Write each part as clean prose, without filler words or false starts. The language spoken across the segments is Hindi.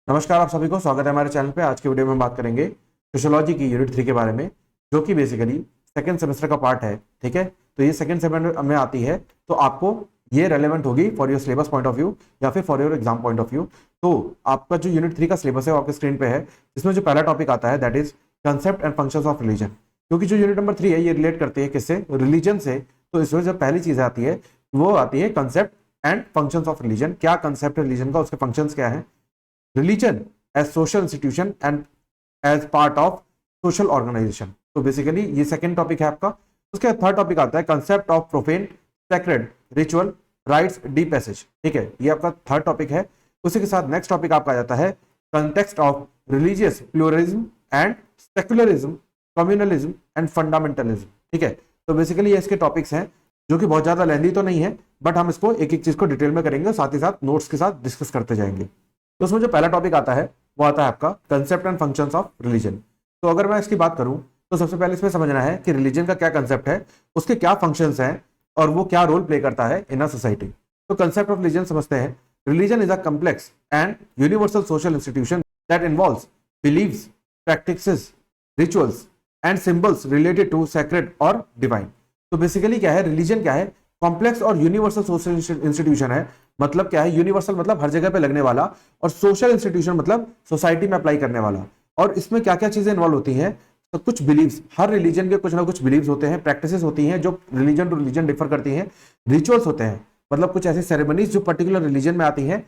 नमस्कार, आप सभी को स्वागत है हमारे चैनल पे। आज के वीडियो में हम बात करेंगे सोशियोलॉजी की यूनिट 3 के बारे में, जो कि बेसिकली सेकंड सेमेस्टर का पार्ट है। ठीक है, तो ये सेकंड सेमेस्टर में आती है, तो आपको ये रेलेवेंट होगी for your syllabus point of view या फिर for your exam point of view. तो आपका जो यूनिट 3 का सिलेबस है वो आपके स्क्रीन पे है। इसमें जो पहला टॉपिक आता है that is concept and functions of religion, क्योंकि जो यूनिट नंबर 3 है ये रिलेट करती है किससे, रिलीजन से। तो इसमें जो पहली चीज आती है वो आती है concept and functions of religion. क्या कंसेप्ट है रिलीजन का, उसके फंक्शंस क्या है। Religion as social institution and as part of social organisation. तो बेसिकली ये सेकंड टॉपिक है आपका। उसके थर्ड टॉपिक आता है concept of profane sacred ritual rites deep passage. ठीक है, ये आपका थर्ड टॉपिक है। उसी के साथ नेक्स्ट टॉपिक आपका आ जाता है context of religious pluralism and secularism, communalism and fundamentalism. ठीक है, तो बेसिकली ये इसके टॉपिक्स हैं, जो कि बहुत ज्यादा लेंदी तो नहीं है, बट हम इसको एक एक चीज को डिटेल में करेंगे और साथ ही साथ नोट्स के साथ डिस्कस करते जाएंगे। तो उसमें जो पहला टॉपिक आता है वो आता है आपका concept and functions of religion. तो अगर मैं इसकी बात करूं तो सबसे पहले इसमें समझना है कि रिलीजन का क्या कंसेप्ट है, उसके क्या फंक्शंस हैं और वो क्या रोल प्ले करता है इन अ सोसाइटी। तो कंसेप्ट ऑफ रिलीजन समझते हैं। Religion is a complex and universal social institution that involves beliefs, practices, rituals and symbols related to sacred और डिवाइन। तो बेसिकली क्या है, रिलीजन क्या है, कॉम्प्लेक्स और यूनिवर्सल सोशल इंस्टीट्यूशन है। मतलब क्या है, यूनिवर्सल मतलब हर जगह पे लगने वाला, और सोशल इंस्टीट्यूशन मतलब सोसाइटी में अप्लाई करने वाला। और इसमें क्या क्या चीजें इन्वॉल्व होती हैं, तो कुछ बिलीव्स, हर रिलीजन के कुछ ना कुछ बिलीव्स होते हैं, प्रैक्टिसेस होती हैं जो रिलीजन टू रिलीजन डिफर करती हैं, रिचुअल्स होते हैं मतलब कुछ ऐसी सेरेमनीज जो पर्टिकुलर रिलीजन में आती हैं,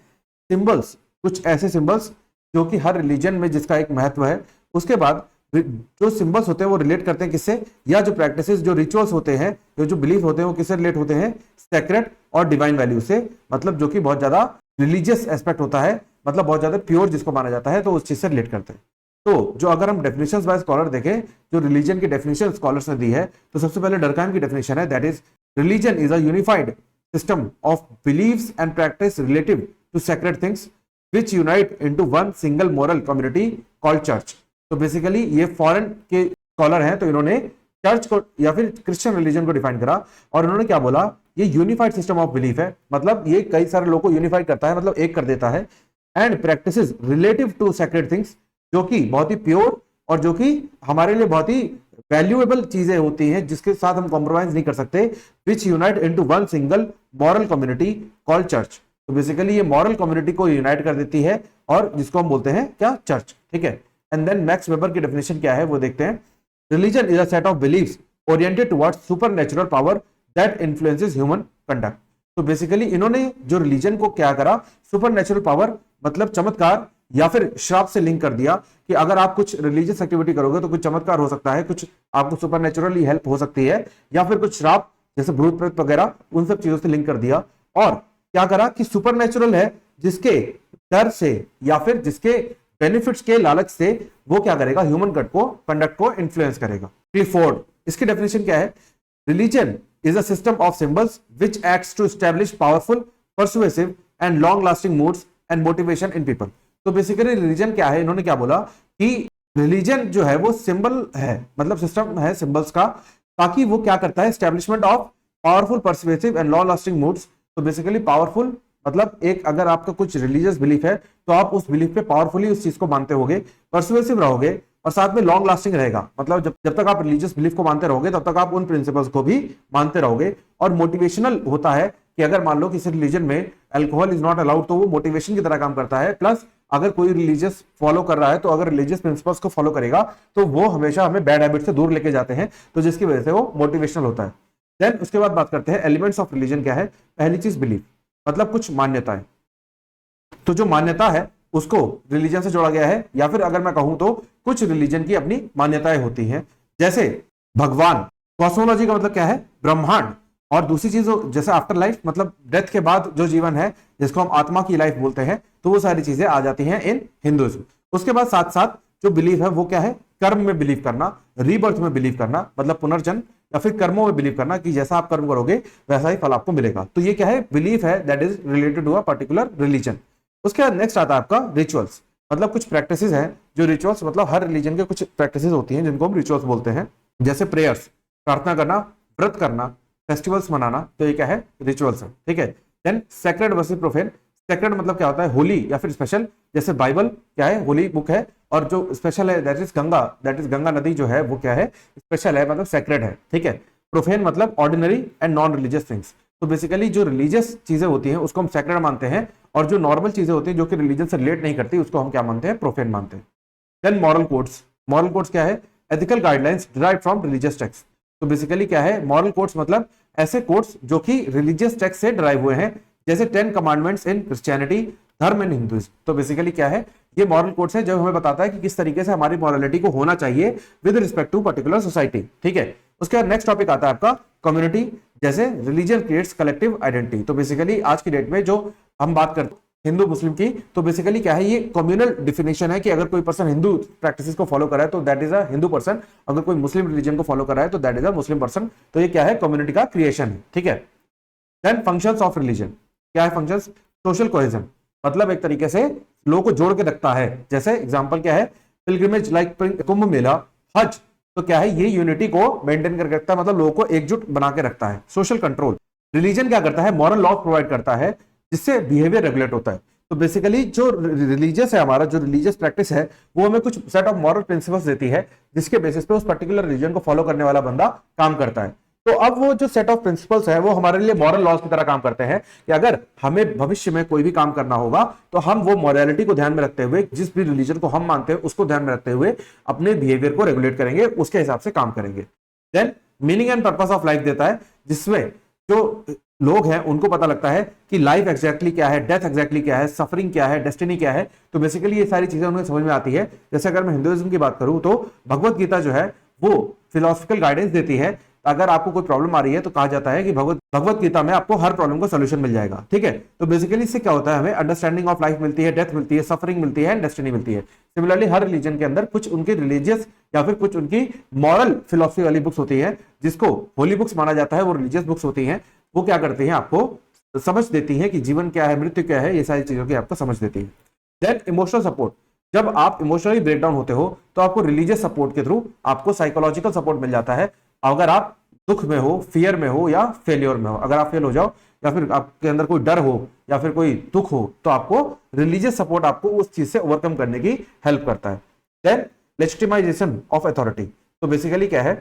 सिंबल्स, कुछ ऐसे सिंबल्स जो कि हर रिलीजन में जिसका एक महत्व है। उसके बाद जो सिंबल्स होते हैं वो रिलेट करते हैं किससे, या जो प्रैक्टिसेस, जो रिचुअल्स होते हैं, जो बिलीफ होते हैं वो किससे रिलेट होते हैं, सेक्रेड और डिवाइन वैल्यू से। मतलब जो कि बहुत ज्यादा रिलीजियस एस्पेक्ट होता है, मतलब बहुत ज्यादा प्योर जिसको माना जाता है, तो उस चीज से रिलेट करते हैं। तो जो अगर हम डेफिनेशंस बाय स्कॉलर देखें, जो रिलीजन की डेफिनेशन स्कॉलर्स ने दी है, तो सबसे पहले डरकहाइम की डेफिनेशन है that is religion is a unified system of beliefs and practice relative to sacred things which unite into one single moral community called church। तो बेसिकली ये फॉरेन के स्कॉलर हैं, तो इन्होंने चर्च को या फिर क्रिश्चियन रिलीजन को डिफाइन करा, और इन्होंने क्या बोला, ये यूनिफाइड सिस्टम ऑफ बिलीफ है, मतलब ये कई सारे लोगों को यूनिफाइड करता है, मतलब एक कर देता है। And practices relative to sacred things, जो कि बहुत ही प्योर और जो कि हमारे लिए बहुत ही वैल्यूएबल चीजें होती हैं, जिसके साथ हम कॉम्प्रोमाइज नहीं कर सकते, which unite into one single moral community called church. तो बेसिकली ये मॉरल कम्युनिटी को यूनाइट कर देती है, और जिसको हम बोलते हैं क्या, चर्च। ठीक है, एंड देन मैक्स वेबर की डेफिनेशन क्या है वो देखते हैं। Religion is a set of beliefs oriented towards supernatural power that influences human conduct. तो बेसिकली इन्होंने जो रिलीजन को क्या करा, सुपरनैचुरल पावर मतलब चमत्कार या फिर श्राप से लिंक कर दिया, कि अगर आप कुछ रिलीजियस एक्टिविटी करोगे तो कुछ चमत्कार हो सकता है, कुछ आपको सुपरनैचुरली हेल्प हो सकती है, या फिर कुछ श्राप जैसे भूत प्रेत वगैरह, उन सब चीजों से लिंक कर दिया। और क्या करा कि सुपरनैचुरल है, जिसके डर से या फिर जिसके बेनिफिट्स के लालच से वो क्या करेगा, ह्यूमन कंडक्ट को इन्फ्लुएंस करेगा। क्लिफोर्ड, इसकी डेफिनेशन क्या है, religion is a system of symbols which acts to establish powerful, persuasive and long lasting moods and motivation in people. तो बेसिकली रिलीजन क्या है, इन्होंने क्या बोला कि रिलीजन जो है वो सिंबल है, मतलब सिस्टम है सिंबल्स का, ताकि वो क्या करता है, establishment of powerful, persuasive and long lasting moods. तो बेसिकली पावरफुल मतलब एक, अगर आपका कुछ रिलीजियस बिलीफ है तो आप उस बिलीफ पे पावरफुली उस चीज को मानते होगे, परसुएसिव रहोगे, और साथ में लॉन्ग लास्टिंग रहेगा, मतलब जब तक आप रिलीजियस बिलीफ को मानते रहोगे तब तक आप उन प्रिंसिपल्स को भी मानते रहोगे। और मोटिवेशनल होता है कि अगर मान लो किसी रिलीजन में अल्कोहल इज नॉट अलाउड, तो वो मोटिवेशन की तरह काम करता है। प्लस अगर कोई रिलीजियस फॉलो कर रहा है, तो अगर रिलीजियस प्रिंसिपल्स को फॉलो करेगा तो वो हमेशा हमें बैड हैबिट से दूर लेके जाते हैं, तो जिसकी वजह से वो मोटिवेशनल होता है। देन उसके बाद बात करते हैं एलिमेंट्स ऑफ रिलीजन क्या है। पहली चीज बिलीफ, मतलब कुछ मान्यताएं। तो जो मान्यता है उसको रिलीजन से जोड़ा गया है, या फिर अगर मैं कहूं तो कुछ रिलीजन की अपनी मान्यताएं होती हैं, जैसे भगवान, कॉस्मोलॉजी का मतलब क्या है, ब्रह्मांड। और दूसरी चीज जैसे आफ्टर लाइफ, मतलब डेथ के बाद जो जीवन है, जिसको हम आत्मा की लाइफ बोलते हैं, तो वो सारी चीजें आ जाती हैं इन हिंदुइज्म। उसके बाद साथ साथ जो बिलीव है वो क्या है, कर्म में बिलीव करना, रीबर्थ में बिलीव करना, मतलब पुनर्जन्म, या फिर कर्मों में बिलीव करना कि जैसा आप कर्म करोगे वैसा ही फल आपको मिलेगा। तो ये क्या है, बिलीफ है that is related to a particular religion. उसके बाद नेक्स्ट आता है आपका रिचुअल्स, मतलब कुछ प्रैक्टिसेस हैं, जो रिचुअल्स मतलब हर रिलीजन के कुछ प्रैक्टिसेस होती हैं जिनको हम रिचुअल्स बोलते हैं, जैसे प्रेयर्स, प्रार्थना करना, व्रत करना, फेस्टिवल्स मनाना, तो ये क्या है, रिचुअल्स है। ठीक है, then sacred versus profane. Sacred मतलब क्या होता है, होली या फिर स्पेशल, जैसे बाइबल, क्या है, होली बुक है, और जो स्पेशल है दैट इज गंगा नदी जो है वो क्या है, स्पेशल है, मतलब सेक्रेड है, ठीक है। प्रोफेन मतलब ordinary and non religious things. तो बेसिकली जो रिलीजियस चीजें होती हैं उसको हम सेक्रेड मानते हैं, और जो नॉर्मल चीजें होती हैं जो कि रिलीजन से रिलेट नहीं करती उसको हम क्या मानते हैं, प्रोफेन मानते हैं। Then moral codes. Moral codes क्या है, ethical guidelines derived from religious text. तो बेसिकली क्या है, मॉरल कोड्स मतलब ऐसे कोड्स जो कि रिलीजियस टेक्स्ट से डिराइव हुए हैं, जैसे 10 कमांडमेंट्स इन क्रिश्चियनिटी, धर्म इन हिंदुइज्म। तो बेसिकली क्या है, ये मॉरल कोड्स है जो हमें बताता है कि किस तरीके से हमारी मॉरलिटी को होना चाहिए with respect to particular society, ठीक है। उसके बाद नेक्स्ट टॉपिक आता है आपका कम्युनिटी, जैसे रिलीजन क्रिएट्स कलेक्टिव आइडेंटिटी। तो बेसिकली आज की डेट में जो हम बात करते हैं हिंदू मुस्लिम की, तो बेसिकली क्या है, ये कम्युनल डिफिनेशन है कि अगर कोई पर्सन हिंदू प्रैक्टिसेस को फॉलो कर रहा है तो that is a Hindu person, अगर कोई मुस्लिम रिलीजन को फॉलो कर रहा है तो that is a Muslim person. तो ये क्या है, कम्युनिटी का क्रिएशन है, ठीक है। देन फंक्शंस ऑफ रिलीजन, क्या है फंक्शंस, सोशल कोहेजन, मतलब एक तरीके से लोगों को जोड़ के रखता है। जैसे एग्जांपल क्या है, पिलग्रिमेज लाइक कुंभ मेला, हज, तो क्या है, ये यूनिटी को मेंटेन करके रखता है, मतलब लोगों को एकजुट बना के रखता है। सोशल कंट्रोल, रिलीजन क्या करता है, मॉरल लॉ प्रोवाइड करता है जिससे बिहेवियर रेगुलेट होता है। तो बेसिकली जो रिलीजियस है, हमारा जो रिलीजियस प्रैक्टिस है वो हमें कुछ सेट ऑफ मॉरल प्रिंसिपल्स देती है जिसके बेसिस पे उस पर्टिकुलर रिलीजन को फॉलो करने वाला बंदा काम करता है। तो अब वो जो सेट ऑफ प्रिंसिपल्स है वो हमारे लिए मॉरल लॉज की तरह काम करते हैं कि अगर हमें भविष्य में कोई भी काम करना होगा तो हम वो मॉरलिटी को ध्यान में रखते हुए, जिस भी रिलीजन को हम मानते हैं उसको ध्यान में रखते हुए अपने बिहेवियर को रेगुलेट करेंगे, उसके हिसाब से काम करेंगे। Then meaning and purpose of life देता है, जिसमें जो लोग हैं उनको पता लगता है कि लाइफ एग्जैक्टली क्या है, डेथ एग्जैक्टली क्या है, सफरिंग क्या है, डेस्टिनी क्या है। तो बेसिकली ये सारी चीजें उन्हें समझ में आती है। जैसे अगर मैं हिंदुइज्म की बात करूं तो भगवत गीता जो है वो फिलोसफिकल गाइडेंस देती है। अगर आपको कोई प्रॉब्लम आ रही है तो कहा जाता है कि भगवत गीता में आपको हर प्रॉब्लम का सोल्यूशन मिल जाएगा, ठीक है। तो बेसिकली इससे क्या होता है, हमें अंडरस्टैंडिंग ऑफ लाइफ मिलती है, डेथ मिलती है, सफरिंग मिलती है, डेस्टिनी मिलती है। सिमिलरली हर रिलीजन के अंदर कुछ उनकी रिलीजियस या फिर कुछ उनकी मॉरल फिलोसफी वाली बुक्स होती है, जिसको होली बुक्स माना जाता है, वो रिलीजियस बुक्स होती हैं। वो क्या करती हैं, आपको समझ देती हैं कि जीवन क्या है, मृत्यु क्या है, ये सारी चीजों की आपको समझ देती है। देन इमोशनल सपोर्ट, जब आप इमोशनली ब्रेकडाउन होते हो तो आपको रिलीजियस सपोर्ट के थ्रू आपको साइकोलॉजिकल सपोर्ट मिल जाता है। अगर आप दुख में हो, फियर में हो या फेलियर में हो, अगर आप फेल हो जाओ या फिर आपके अंदर कोई डर हो या फिर कोई दुख हो, तो आपको रिलीजियस सपोर्ट आपको उस चीज से ओवरकम करने की हेल्प करता है। देन लेजिटिमाइजेशन ऑफ अथॉरिटी, तो बेसिकली क्या है,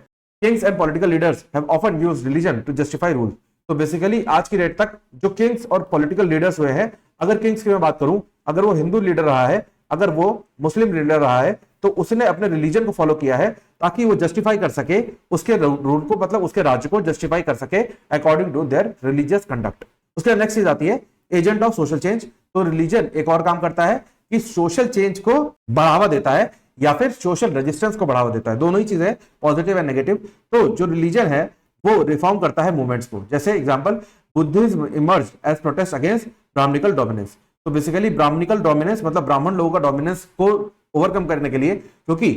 kings and political leaders have often used religion to justify rule. तो बेसिकली आज की डेट तक जो किंग्स और पॉलिटिकल लीडर्स हुए हैं, अगर किंग्स की मैं बात करूं, अगर वो हिंदू लीडर रहा है, अगर वो मुस्लिम लीडर रहा है, तो उसने अपने रिलीजन को फॉलो किया है ताकि वो जस्टिफाई कर सके उसके रूल को, मतलब उसके राज्य को जस्टिफाई कर सके according to their religious conduct. उसके नेक्स्ट चीज आती है एजेंट ऑफ सोशल चेंज। तो रिलीजन एक और काम करता है कि सोशल चेंज को बढ़ावा देता है या फिर सोशल रेजिस्टेंस को बढ़ावा देता है, दोनों ही चीजें, पॉजिटिव एंड नेगेटिव। तो जो रिलीजन है वो रिफॉर्म करता है मूवमेंट्स को। जैसे example, Buddhism emerge as protest against Brahmanical dominance. तो बेसिकली ब्राह्मणिकल डोमिनेंस मतलब ब्राह्मण लोगों का डोमिनेंस को ओवरकम करने के लिए, क्योंकि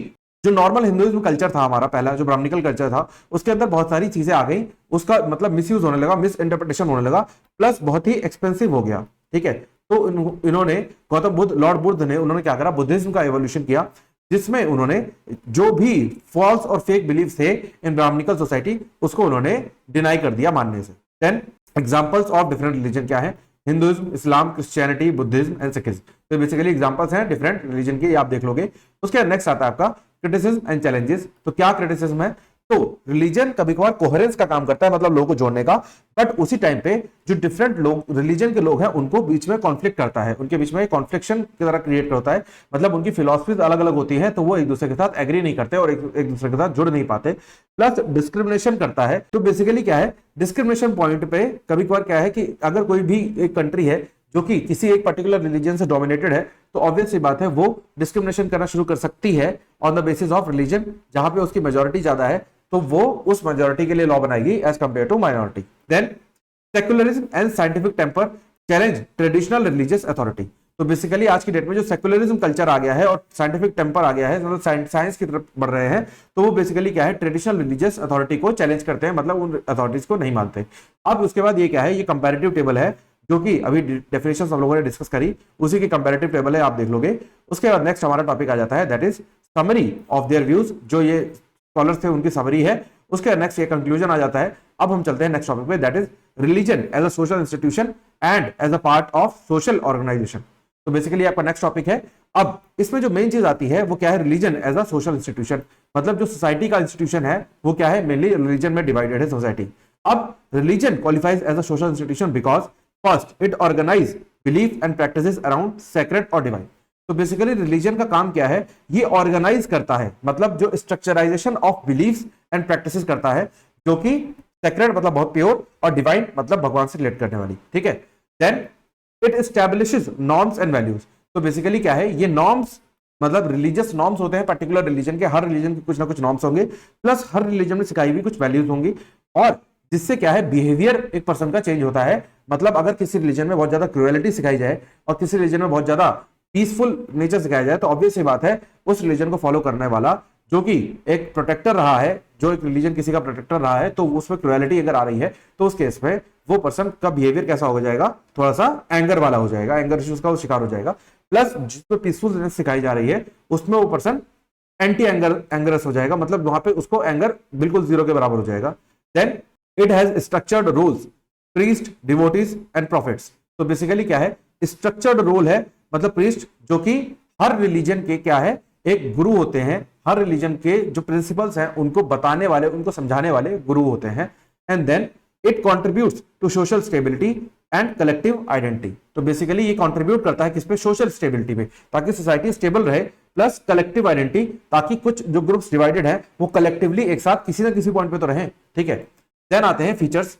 जो नॉर्मल हिंदुइज्म कल्चर था हमारा पहला, जो ब्राह्मणिकल कल्चर था, उसके अंदर बहुत सारी चीजें आ गई, उसका मतलब मिसयूज होने लगा, मिस इंटरप्रिटेशन होने लगा, प्लस बहुत ही एक्सपेंसिव हो गया, ठीक है। तो इन्होंने गौतम बुद्ध, लॉर्ड बुद्ध ने, उन्होंने क्या करा, बुद्धिज्म का एवोल्यूशन किया, जिसमें उन्होंने जो भी फॉल्स और फेक बिलीफ थे इन ब्राह्मणिकल सोसाइटी, उसको उन्होंने डिनाई कर दिया मानने से। Then examples of different religion क्या है, Hinduism, Islam, Christianity, Buddhism and Sikhism. तो बेसिकली एग्जांपल्स हैं डिफरेंट रिलीजन के, आप देख लोगे। उसके नेक्स्ट आता है आपका क्रिटिसिज्म एंड चैलेंजेस। तो क्या क्रिटिसिज्म है, तो रिलीजन कभी कभार कोहेरेंस का काम करता है, मतलब लोगों को जोड़ने का, बट उसी टाइम पे जो डिफरेंट लोग रिलीजन के लोग हैं उनको बीच में कॉन्फ्लिक्ट करता है, उनके बीच में कॉन्फ्लिक्शन की तरह क्रिएट होता है, मतलब उनकी फिलॉसफीज अलग अलग होती है, तो वो एक दूसरे के साथ एग्री नहीं करते और एक दूसरे के साथ जुड़ नहीं पाते। प्लस डिस्क्रिमिनेशन करता है। तो बेसिकली क्या है, डिस्क्रिमिनेशन पॉइंट पे कभी कभार क्या है कि अगर कोई भी एक कंट्री है जो कि किसी एक पर्टिकुलर रिलीजन से डोमिनेटेड है, तो ऑब्वियस सी बात है वो डिस्क्रिमिनेशन करना शुरू कर सकती है on the basis of religion. जहां पे उसकी मेजॉरिटी ज्यादा है तो वो उस मेजॉरिटी के लिए लॉ बनाएगी as compare to minority. Then secularism and scientific temper challenge traditional religious authority. तो बेसिकली आज की डेट में जो सेक्युलरिज्म कल्चर आ गया है और साइंटिफिक टेम्पर आ गया है, मतलब साइंस की तरफ बढ़ रहे हैं, तो वो बेसिकली क्या है, ट्रेडिशनल रिलीजियस अथॉरिटी को चैलेंज करते हैं, मतलब उन अथॉरिटीज को नहीं मानते। अब उसके बाद ये क्या है, ये कंपैरेटिव टेबल है, जो कि अभी डेफिनेशन हम लोगों ने डिस्कस करी, उसी की कंपैरेटिव टेबल है, आप देख लोगे। उसके बाद नेक्स्ट हमारा टॉपिक आ जाता है, that is summary of their views. जो ये स्कॉलर्स थे उनकी समरी है। उसके नेक्स्ट ये कंक्लूजन आ जाता है। अब हम चलते हैं नेक्स्ट टॉपिक पे, that is religion as a social institution and as a part of social organisation. तो बेसिकली आपका नेक्स्ट टॉपिक है। अब इसमें जो मेन चीज आती है वो क्या है, religion as a social institution, मतलब जो सोसाइटी का इंस्टीट्यूशन है वो क्या है, मेनली रिलीजन में डिवाइडेड है सोसाइटी। अब religion qualifies as a social institution because first it organize belief and practices around sacred और डिवाइन। तो बेसिकली रिलीजन का काम क्या है, ये ऑर्गेनाइज करता है, मतलब जो स्ट्रक्चराइजेशन ऑफ बिलीफ्स एंड प्रैक्टिसेस करता है, जो कि सेक्रेड मतलब बहुत प्योर और डिवाइन मतलब भगवान से रिलेट करने वाली, ठीक है। Then it establishes norms and values. तो बेसिकली क्या है, ये नॉर्म्स मतलब रिलीजियस नॉर्म्स होते हैं पर्टिकुलर रिलीजन के, हर रिलीजन के कुछ ना कुछ नॉर्म्स होंगे, प्लस हर रिलीजन में सिखाई हुई कुछ वैल्यूज होंगी, और जिससे क्या है बिहेवियर एक पर्सन का चेंज होता है। मतलब अगर किसी रिलीजन में बहुत ज्यादा क्रूएलिटी सिखाई जाए और किसी रिलीजन में बहुत ज्यादा पीसफुल नेचर सिखाया जाए, तो ऑब्वियस सी बात है उस रिलीजन को फॉलो करने वाला जो कि एक प्रोटेक्टर रहा है, जो एक रिलीजन किसी का प्रोटेक्टर रहा है, तो उसमें क्रूएलिटी अगर आ रही है तो उस केस में वो पर्सन का बिहेवियर कैसा हो जाएगा, थोड़ा सा एंगर वाला हो जाएगा, एंगर इश्यूज का वो शिकार हो जाएगा। प्लस जिसमें पीसफुलनेस सिखाई जा रही है उसमें वो पर्सन एंटी एंगरस हो जाएगा, मतलब वहां पे उसको एंगर बिल्कुल जीरो के बराबर हो जाएगा। Then it has structured roles, priest, devotees and prophets. तो बेसिकली क्या है, स्ट्रक्चर्ड रोल है, मतलब प्रीस्ट जो कि हर रिलीजन के क्या है, एक गुरु होते हैं, हर रिलीजन के जो प्रिंसिपल्स हैं उनको बताने वाले, उनको समझाने वाले गुरु होते हैं। And then it contributes to social stability and collective identity. तो बेसिकली ये कंट्रीब्यूट करता है किसपे, सोशल स्टेबिलिटी पे, ताकि सोसाइटी स्टेबल रहे, प्लस कलेक्टिव आइडेंटिटी, ताकि कुछ जो ग्रुप्स डिवाइडेड हैं वो कलेक्टिवली एक साथ किसी ना किसी पॉइंट पे तो रहें, ठीक है। देन आते हैं फीचर्स,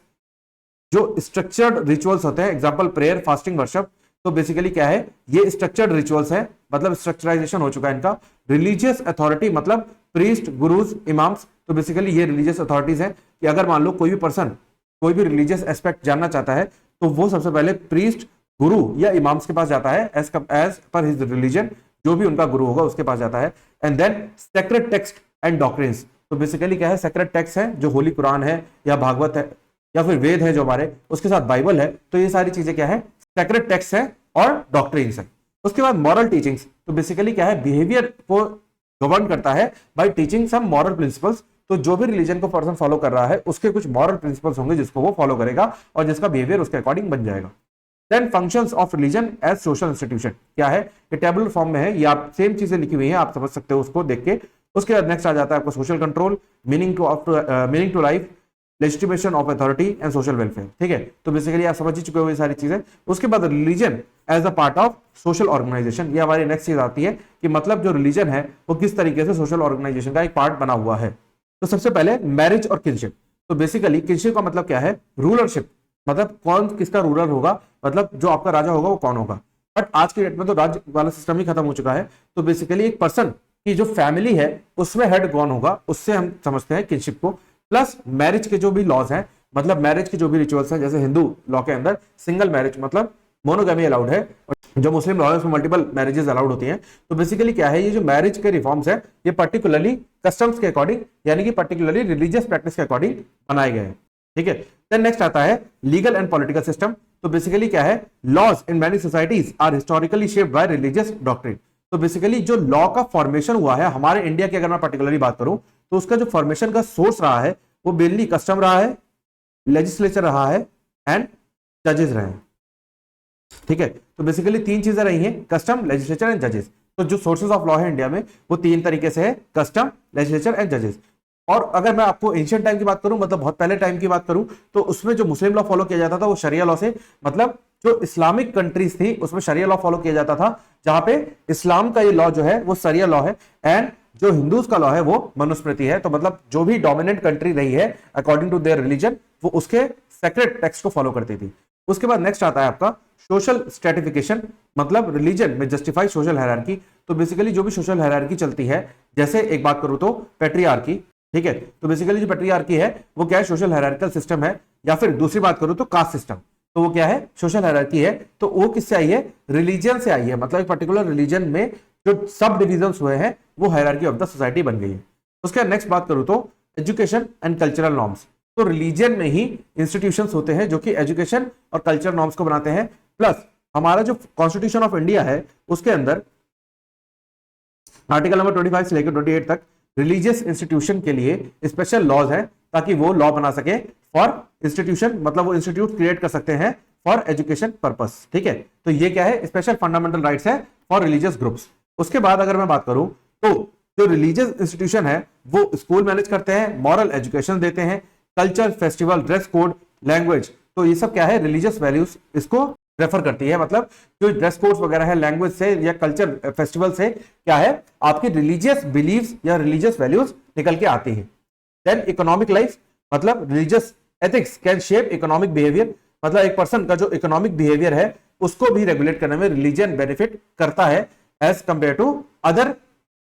जो स्ट्रक्चर्ड रिचुअल्स होते हैं, एग्जांपल प्रेयर, फास्टिंग, वर्शिप। तो बेसिकली क्या है, ये स्ट्रक्चर्ड रिचुअल्स है, मतलब स्ट्रक्चराइजेशन हो चुका है इनका। रिलीजियस अथॉरिटी मतलब प्रीस्ट, गुरुज, इमाम्स। तो बेसिकली ये रिलीजियस अथॉरिटीज हैं कि अगर मान लो कोई भी पर्सन कोई भी रिलीजियस एस्पेक्ट जानना चाहता है तो वो सबसे पहले प्रीस्ट, गुरु या इमाम्स के पास जाता है, एज पर हिज रिलीजन, जो भी उनका गुरु होगा उसके पास जाता है। And then sacred text and doctrines. तो बेसिकली क्या है, सेक्रेड टेक्स्ट है जो होली कुरान है या भागवत है या फिर वेद है जो हमारे, उसके साथ बाइबल है। तो ये सारी चीजें क्या है, सेक्रेड टेक्स्ट है और डॉक्ट्रिन्स है। उसके बाद मॉरल टीचिंग्स। तो बेसिकली क्या है, बिहेवियर को गवर्न करता है by teaching some moral principles. तो जो भी रिलीजन को पर्सन फॉलो कर रहा है उसके कुछ मॉरल प्रिंसिपल्स होंगे जिसको वो फॉलो करेगा और जिसका बिहेवियर उसके अकॉर्डिंग बन जाएगा। Then functions of religion as social institution क्या है, ये टेबुलर फॉर्म में है, ये आप सेम चीजें लिखी हुई हैं, आप समझ सकते हो उसको देख के। उसके बाद नेक्स्ट आ जाता है आपको social control, meaning to life, legitimation of authority and social welfare, ठीक है। तो बेसिकली आप समझ ही चुके हो ये सारी चीजें। उसके बाद religion as a part of social organization, ये हमारी नेक्स्ट चीज आती है कि मतलब जो रिलीजन है वो किस तरीके से सोशल ऑर्गेनाइजेशन का एक पार्ट बना हुआ है। तो सबसे पहले मैरिज और किनशिप। तो बेसिकली किनशिप का मतलब क्या है, रूलरशिप, मतलब कौन किसका रूलर होगा, मतलब जो आपका राजा होगा वो कौन होगा। बट आज के डेट में तो राज्य वाला सिस्टम ही खत्म हो चुका है। तो बेसिकली एक पर्सन की जो फैमिली है उसमें हेड कौन होगा, उससे हम समझते हैं किनशिप को। प्लस मैरिज के जो भी लॉज हैं, मतलब मैरिज के जो भी रिचुअल्स हैं, जैसे हिंदू लॉ के अंदर सिंगल मैरिज मतलब मोनोगैमी अलाउड है, और जो मुस्लिम लॉ है उसमें मल्टीपल मैरिजेस अलाउड होती हैं। तो बेसिकली क्या है, ये जो मैरिज के रिफॉर्म्स है ये पर्टिकुलरली कस्टम्स के अकॉर्डिंग, यानी कि पर्टिकुलरली रिलीजियस प्रैक्टिस के अकॉर्डिंग बनाए गए हैं, ठीक है। देन नेक्स्ट आता है लीगल एंड पॉलिटिकल सिस्टम। तो बेसिकली क्या है, laws in many societies are historically shaped by religious doctrine. तो बेसिकली जो लॉ का फॉर्मेशन हुआ है हमारे इंडिया की, अगर मैं पर्टिकुलरली बात करूं तो उसका जो फॉर्मेशन का सोर्स रहा है वो मेनली कस्टम रहा है, लेजिस्लेचर रहा है एंड जजेस रहे हैं, ठीक है। तो बेसिकली तीन चीजें रही हैं, कस्टम, लेजिस्लेचर एंड जजेस। तो जो सोर्सेज ऑफ लॉ है इंडिया में वो तीन तरीके से है, कस्टम, लेजिस्लेचर एंड जजेस। और अगर मैं आपको एंशिएंट टाइम की बात करूं, मतलब बहुत पहले टाइम की बात करूं, तो उसमें जो मुस्लिम लॉ फॉलो किया जाता था वो शरिया लॉ से, मतलब जो इस्लामिक कंट्रीज थी उसमें शरिया लॉ फॉलो किया जाता था, जहां पे इस्लाम का ये लॉ जो है वो शरिया लॉ है, एंड जो हिंदूज का लॉ है वो मनुस्मृति है। तो मतलब जो भी डोमिनेंट कंट्री रही है अकॉर्डिंग टू देयर रिलीजन वो उसके सेक्रेट टेक्स्ट को फॉलो करती थी। उसके बाद नेक्स्ट आता है आपका सोशल स्ट्रेटिफिकेशन, मतलब रिलीजन में जस्टिफाई सोशल हायरार्की। तो बेसिकली जो भी सोशल हायरार्की चलती है, जैसे एक बात करूं तो पेट्रियार्की, ठीक है। तो बेसिकली जो पेट्रियार्की है वो क्या है, सोशल हायरार्किकल सिस्टम है। या फिर दूसरी बात करूं तो कास्ट सिस्टम, तो वो क्या है, सोशल हायरार्की है। तो वो किससे आई है, रिलीजन से आई है, मतलब एक पर्टिकुलर रिलीजन में जो सब डिविजन्स हुए हैं वो हायरार्की ऑफ द सोसाइटी बन गई है। उसके नेक्स्ट बात करूं तो एजुकेशन एंड कल्चरल नॉर्म्स। तो रिलीजन में ही इंस्टीट्यूशंस होते हैं जो कि एजुकेशन और कल्चर नॉर्म्स को बनाते हैं। प्लस हमारा जो कॉन्स्टिट्यूशन ऑफ इंडिया है उसके अंदर आर्टिकल नंबर 25 से लेकर 28 तक रिलीजियस इंस्टीट्यूशन के लिए स्पेशल लॉज है, ताकि वो लॉ बना सके फॉर इंस्टीट्यूशन, मतलब वो इंस्टीट्यूट क्रिएट कर सकते हैं फॉर एजुकेशन पर्पस, ठीक है। तो ये क्या है, स्पेशल फंडामेंटल राइट्स है फॉर रिलीजियस ग्रुप्स। उसके बाद अगर मैं बात करूं तो जो रिलीजियस इंस्टीट्यूशन है वो स्कूल मैनेज करते हैं, मॉरल एजुकेशन देते हैं, culture, festival, dress code, language, तो ये सब क्या है, रिलीजियस वैल्यूज इसको रेफर करती है। मतलब जो ड्रेस कोड्स वगैरह है, लैंग्वेज से या कल्चर फेस्टिवल से क्या है, आपकी रिलीजियस बिलीव्स या रिलीजियस वैल्यूज निकल के आती है। देन इकोनॉमिक लाइफ, मतलब religious ethics can shape economic behaviour, मतलब एक पर्सन का जो इकोनॉमिक बिहेवियर है उसको भी रेगुलेट करने में रिलीजन बेनिफिट करता है as compare to other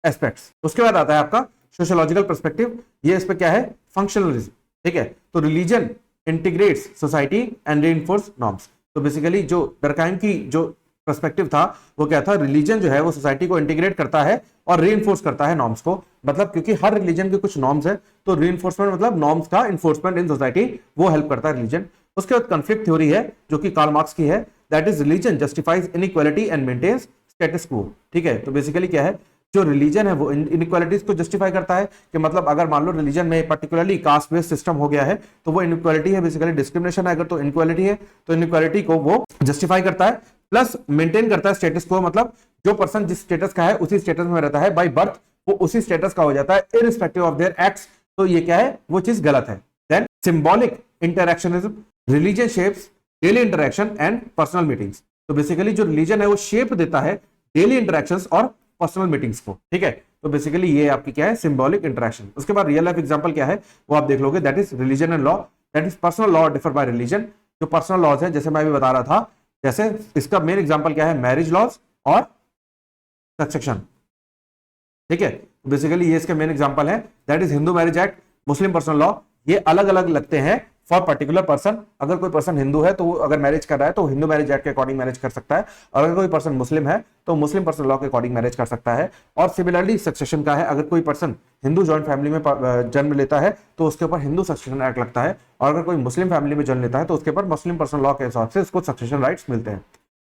aspects. उसके बाद आता है आपका सोशियोलॉजिकल पर्सपेक्टिव, ये इस पे क्या है, फंक्शनलिज्म, ठीक है। तो religion integrates society and reinforce norms. तो बेसिकली जो डर्कहाइम की जो पर्सपेक्टिव था वो क्या था, रिलीजन जो है वो सोसाइटी को इंटीग्रेट करता है और रीइंफोर्स करता है नॉर्म्स को। मतलब क्योंकि हर रिलीजन के कुछ नॉर्म्स है, तो रीइंफोर्समेंट मतलब नॉर्म्स का इन्फोर्समेंट इन सोसाइटी, वो हेल्प करता है रिलीजन। उसके बाद कॉन्फ्लिक्ट थ्योरी है जो कि कार्ल मार्क्स की है, that is religion justifies inequality and maintains status quo, ठीक है। तो बेसिकली क्या है, जो रिलीजन है वो इनइक्वालिटीज को जस्टिफाई करता है कि मतलब अगर मान लो रिलीजन में पर्टिकुलरली कास्ट बेस्ड सिस्टम हो गया है तो वो इनइक्वालिटी है, बेसिकली डिस्क्रिमिनेशन है अगर तो इनइक्वालिटी है, तो इनइक्वालिटी को वो जस्टिफाई करता है, प्लस मेंटेन करता है स्टेटस को, मतलब जो पर्सन जिस स्टेटस का है उसी स्टेटस में रहता है बाय बर्थ, वो उसी स्टेटस का हो जाता है इररिस्पेक्टिव ऑफ देयर एक्ट्स। तो ये क्या है, वो चीज गलत है। Then symbolic interactionism, religion shapes daily interaction and personal meetings. तो बेसिकली जो रिलीजन है वो शेप देता है डेली इंटरैक्शंस और पर्सनल मीटिंग्स को, ठीक है। तो बेसिकली ये आपकी क्या है, सिंबॉलिक इंटरैक्शन। उसके बाद रियल लाइफ एग्जांपल क्या है वो आप देख लोगे, that is religion and law, that is personal law differ by religion. जो पर्सनल लॉज है जैसे मैं अभी बता रहा था, जैसे इसका मेन एग्जांपल क्या है, मैरिज लॉज और सक्सेशन, ठीक है। बेसिकली ये इसके मेन एग्जांपल है, that is Hindu marriage act, Muslim personal law. ये अलग अलग लगते हैं फॉर पर्टिकुलर पर्सन। अगर कोई पर्सन हिंदू है तो वो अगर मैरिज कर रहा है तो हिंदू मैरिज एक्ट के अकॉर्डिंग मैरिज कर सकता है, और अगर कोई पर्सन मुस्लिम है तो मुस्लिम पर्सनल लॉ के अकॉर्डिंग मैरिज कर सकता है। और सिमिलरली सक्सेशन का है, अगर कोई पर्सन हिंदू जॉइंट फैमिली में जन्म लेता है तो उसके ऊपर हिंदू सक्सेशन एक्ट लगता है, और अगर कोई मुस्लिम फैमिली में जन्म लेता है तो उसके ऊपर मुस्लिम पर्सनल लॉ के हिसाब से उसको सक्सेशन राइट्स मिलते हैं।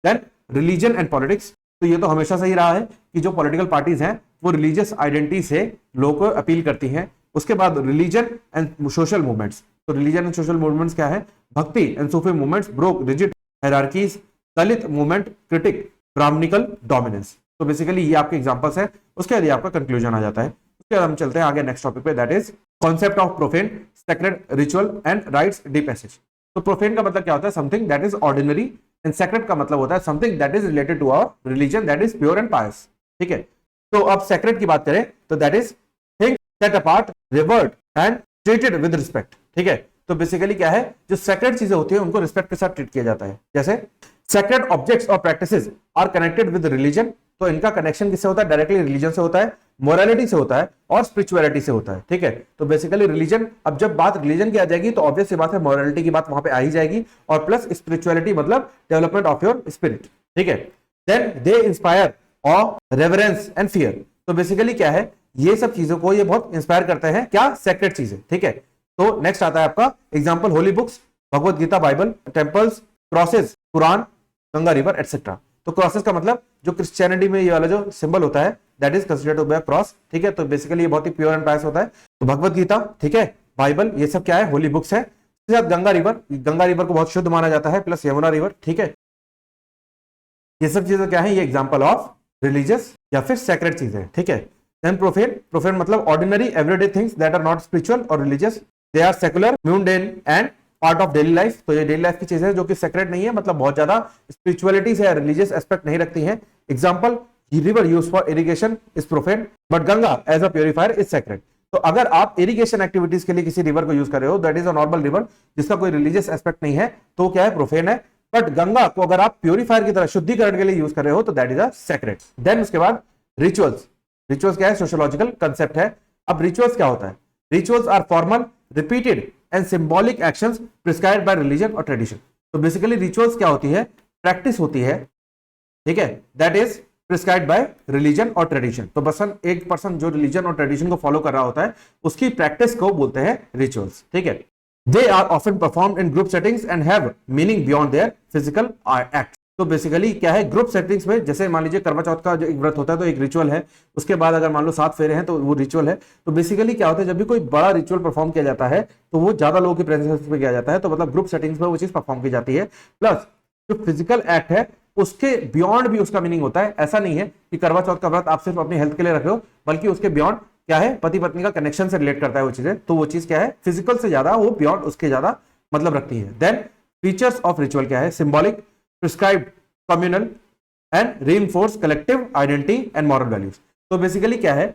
देन रिलीजन एंड पॉलिटिक्स, तो ये तो हमेशा से ही रहा है कि जो पॉलिटिकल पार्टीज हैं वो रिलीजियस आइडेंटिटी से लोगों को अपील करती हैं। उसके बाद रिलीजन एंड सोशल मूवमेंट्स, तो रिलीजन एंड सोशल मूवमेंट्स क्या है, Bhakti and Sufi movements broke rigid hierarchies, Dalit movement critique Brahmanical dominance. तो बेसिकली ये आपके एग्जांपल्स है। उसके बाद आपका कंक्लूजन आ जाता है। उसके बाद हम चलते हैं आगे नेक्स्ट टॉपिक पे, that is concept of profane, sacred, ritual and rites de passage. तो प्रोफेन का मतलब क्या होता है, something that is ordinary, and sacred का मतलब होता है something that is related to our religion, that is pure and pious, ठीक है। तो अब सेक्रेड की बात करें तो that is thing set apart, revered and treated with respect, ठीक है। तो बेसिकली क्या है, जो सेक्रेड चीजें होती है उनको रिस्पेक्ट के साथ ट्रीट किया जाता है। जैसे सेक्रेड ऑब्जेक्ट्स और practices are connected with religion, तो इनका कनेक्शन किससे होता है, डायरेक्टली रिलीजन से होता है, मोरालिटी से होता है और स्पिरिचुअलिटी से होता है, ठीक है। तो बेसिकली रिलीजन, अब जब बात रिलीजन की आ जाएगी तो ऑब्वियस सी बात है मोरालिटी की बात वहां पे आ ही जाएगी, और प्लस स्पिरिचुअलिटी मतलब डेवलपमेंट ऑफ योर स्पिरिट, ठीक है। Then they inspire of reverence and fear, तो बेसिकली क्या है, ये सब चीजों को ये बहुत इंस्पायर करते हैं, क्या, सेक्रेड चीजें, ठीक है। तो नेक्स्ट आता है आपका example, holy books, Bhagavad Gita, Bible, temples, crosses, Quran, Ganga river etcetera. तो क्रॉसेस का मतलब जो क्रिश्चियनिटी में ये वाला जो सिंबल होता है that is considered to be a cross, ठीक है। तो बेसिकली ये बहुत ही प्योर एंड पायस होता है। तो भगवत गीता, ठीक है, बाइबल, ये सब क्या है, होली बुक्स है। इसके साथ गंगा रिवर को बहुत शुद्ध माना जाता है, प्लस यमुना रिवर, ठीक है। ये सब चीजें क्या है, ये एग्जांपल ऑफ रिलीजियस या फिर सेक्रेड चीजें, ठीक है। देन प्रोफेन मतलब ordinary everyday things that are not spiritual और religious, they are secular, mundane and part of daily life. तो ये डेली लाइफ की चीजें जो कि सेक्रेड नहीं है, मतलब बहुत ज्यादा स्पिरिचुअलिटी से रिलीजियस एस्पेक्ट नहीं रखती हैं। Example, river use for irrigation is profane, but Ganga as a purifier is sacred. तो अगर आप इरिगेशन एक्टिविटीज के लिए किसी रिवर को यूज कर रहे हो, that is a normal river जिसका कोई रिलीजियस एस्पेक्ट नहीं है, तो क्या है, प्रोफेन है। बट गंगा को अगर आप प्योरीफायर की तरह शुद्धिकरण के लिए यूज कर रहे हो तो that is a sacred. Then उसके बाद रिचुअल्स, रिचुअल्स क्या है, सोशियोलॉजिकल कंसेप्ट है। अब रिचुअल्स क्या होता है, rituals are formal, repeated and symbolic actions prescribed by religion और ट्रेडिशन। तो बेसिकली रिचुअल्स क्या होती है, प्रैक्टिस होती है, ठीक है, that is prescribed by religion और ट्रेडिशन। तो बस एक पर्सन जो रिलीजन और ट्रेडिशन को फॉलो कर रहा होता है उसकी प्रैक्टिस को बोलते हैं रिचुअल्स, ठीक है। They are often performed in group settings and have meaning beyond their physical act. तो बेसिकली क्या है, ग्रुप सेटिंग्स में, जैसे मान लीजिए करवा चौथ का जो एक व्रत होता है तो एक रिचुअल है, उसके बाद अगर मान लो 7 फेरे हैं तो वो रिचुअल है। तो बेसिकली क्या होता है, जब भी कोई बड़ा रिचुअल परफॉर्म किया जाता है तो वो ज्यादा लोगों की प्रेजेंस में किया जाता है, तो मतलब ग्रुप सेटिंग्स में वो चीज परफॉर्म की जाती है। प्लस जो फिजिकल एक्ट है उसके बियॉन्ड भी उसका मीनिंग होता है। ऐसा नहीं है कि करवा चौथ का व्रत आप सिर्फ अपनी हेल्थ के लिए रख रहे हो, बल्कि उसके बियॉन्ड क्या है, पति पत्नी का कनेक्शन से रिलेट करता है वो चीजें, तो वो चीज क्या है, फिजिकल से ज्यादा वो बियॉन्ड उसके ज्यादा मतलब रखती है। देन फीचर्स ऑफ रिचुअल क्या है, symbolic, prescribed, communal and reinforce collective identity and moral values. तो बेसिकली क्या है,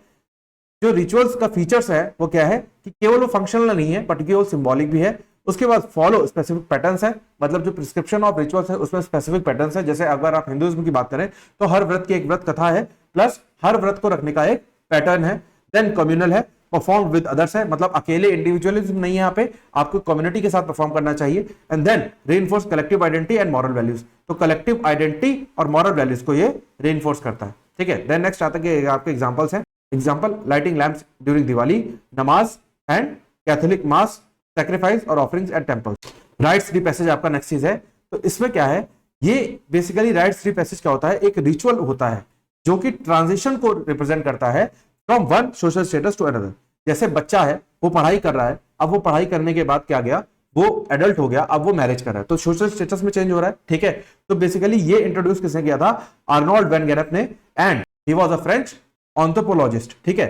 जो रिचुअल्स का फीचर्स है वो क्या है कि केवल वो फंक्शनल नहीं है बट वो सिंबॉलिक भी है। उसके बाद फॉलो स्पेसिफिक पैटर्न्स है, मतलब जो प्रिस्क्रिप्शन ऑफ रिचुअल्स है उसमें स्पेसिफिक पैटर्न्स है। जैसे अगर आप हिंदुइज्म की बात करें तो हर व्रत की एक व्रत कथा है, प्लस हर व्रत को रखने का एक पैटर्न है। देन कम्युनल है, परफॉर्म विद अदर्स है, मतलब अकेले इंडिविजुअलिज्म नहीं है, यहाँ पे आपको कम्युनिटी के साथ परफॉर्म करना चाहिए। And then reinforce collective identity and moral values, तो कलेक्टिव आइडेंटिटी और मॉरल वैल्यूज को ये रीइंफोर्स करता है, ठीक है। देन नेक्स्ट आता है कि आपके एग्जांपल्स हैं, example lighting lamps during Diwali, namaz and Catholic mass, sacrifice और offerings at temples. Rites free passage आपका नेक्स्ट चीज है। तो इसमें क्या है, ये बेसिकली राइट्स फ्री पैसेज क्या होता है, एक रिचुअल होता है जो कि ट्रांजिशन को रिप्रेजेंट करता है from one social status to another. जैसे बच्चा है वो पढ़ाई कर रहा है, अब वो पढ़ाई करने के बाद क्या गया, वो एडल्ट हो गया, अब वो मैरिज कर रहा है, तो सोशल स्टेटस में चेंज हो रहा है, ठीक है। तो बेसिकली ये इंट्रोड्यूस किसने किया था, आर्नोल्ड वैन गैरेप ने, and he was a French anthropologist, ठीक है।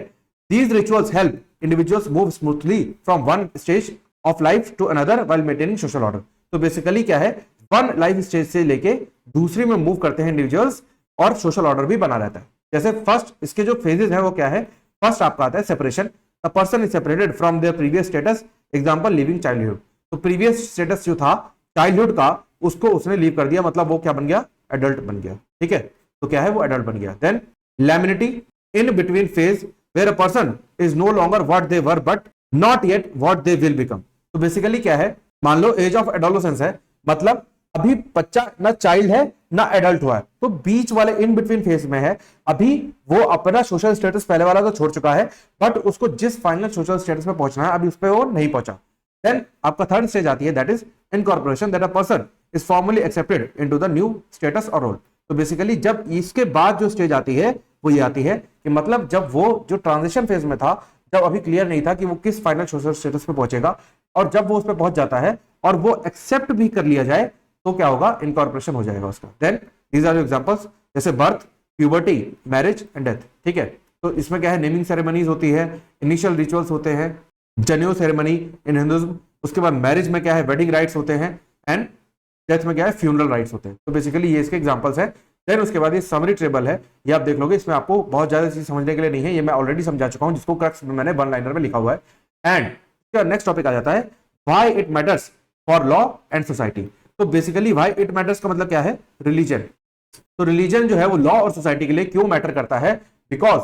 These rituals help individuals move smoothly from one stage of life to another while maintaining social order. तो बेसिकली क्या है, वन लाइफ स्टेज से लेके दूसरी में मूव करते हैं इंडिविजुअल्स और सोशल ऑर्डर भी बना रहता है। जैसे फर्स्ट इसके जो फेजेस है वो क्या है, फर्स्ट आपका आता है separation, a person is separated from there previous status, example living childhood. तो प्रीवियस स्टेटस जो था चाइल्डहुड का उसको उसने लीव कर दिया, मतलब वो क्या बन गया, एडल्ट बन गया, ठीक है। तो क्या है, वो एडल्ट बन गया। Then liminality, in between phase where a person is no longer what they were but not yet what they will become। तो बेसिकली क्या है, मान लो एज ऑफ एडोलेसेंस है, मतलब अभी बच्चा ना चाइल्ड है ना एडल्ट हुआ है, तो बीच वाले इन बिटवीन फेज में है। अभी वो अपना सोशल स्टेटस पहले वाला तो छोड़ चुका है, बट उसको जिस फाइनल सोशल स्टेटस में पहुंचना है अभी उस पर वो नहीं पहुंचा। देन आपका थर्ड स्टेज आती है, that is incorporation, that a person is formally accepted into the new status और रोल। तो बेसिकली जब इसके बाद जो स्टेज आती है वो ये आती है कि मतलब जब वो जो ट्रांजिशन फेज में था, जब अभी क्लियर नहीं था कि वो किस फाइनल सोशल स्टेटस पे पहुंचेगा, और जब वो उस पर पहुंच जाता है और वो एक्सेप्ट भी कर लिया जाए तो क्या होगा, इनकॉर्पोरेशन हो जाएगा उसका। देन दीज आर एग्जांपल्स, जैसे birth, puberty, marriage and death, ठीक है। तो इसमें क्या है, नेमिंग सेरेमनीज होती है, इनिशियल रिचुअल्स होते हैं, जनेऊ सेरेमनी इन हिंदुइज्म, उसके बाद मैरिज में क्या है, वेडिंग राइट्स होते हैं, एंड डेथ में क्या है, फ्यूनरल राइट्स होते हैं। तो बेसिकली ये इसके एग्जांपल्स हैं। देन उसके बाद ये समरी टेबल है, ये आप देख लोगे, इसमें आपको बहुत ज्यादा चीज समझने के लिए नहीं है, ये मैं ऑलरेडी समझा चुका हूं, जिसको क्रक्स में मैंने वन लाइनर में लिखा हुआ है। एंड नेक्स्ट टॉपिक आ जाता है why it matters for law and society. तो बेसिकली व्हाई इट मैटर्स का मतलब क्या है, रिलीजन। तो रिलीजन जो है वो लॉ और सोसाइटी के लिए क्यों मैटर करता है, बिकॉज